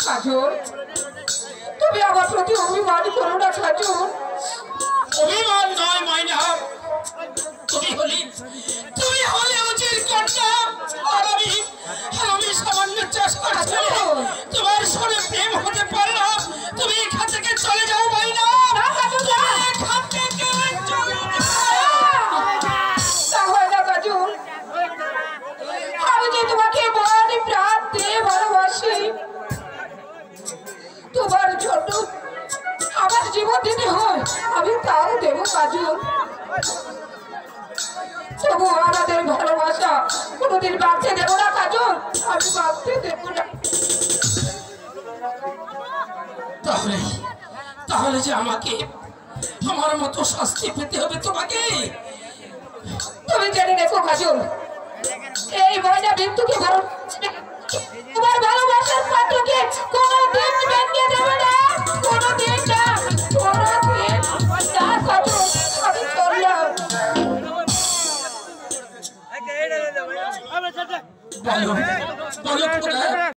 কাজল তুমি আমার প্রতি অভিমান করো না কাজল। অভিমান নয় মাইনা, তুমি হলে উচিত কন্যা। আর আমি সামান্য চেষ্টা করে তোমার সঙ্গে প্রেম হতে পারলাম। তুমি এখান থেকে চলে যাও মাইনা, এখান থেকে চলে যাও। আমি যে তোমাকে মন প্রাণ দিয়ে ভালোবাসি, তোমার জন্য আমার জীবন দিতে হয় আমি তাও দেব কাজল। তবু আমাদের ভালোবাসা কোনোদিন বাঁচতে দেব না কাজল, আমি বাঁচতে দেব না। তাহলে যে আমাকে আমার মতো শাস্তি পেতে হবে তোমাকে। তুমি জেনে দেখো কাজল, এই ময়না বিন্দুকে তোমার ভালোবাসার পাত্রকে কোনোদিন ভেঙে দেবে না, কোনোদিন না, কোনোদিন না কাজল। আমি চললাম। বলো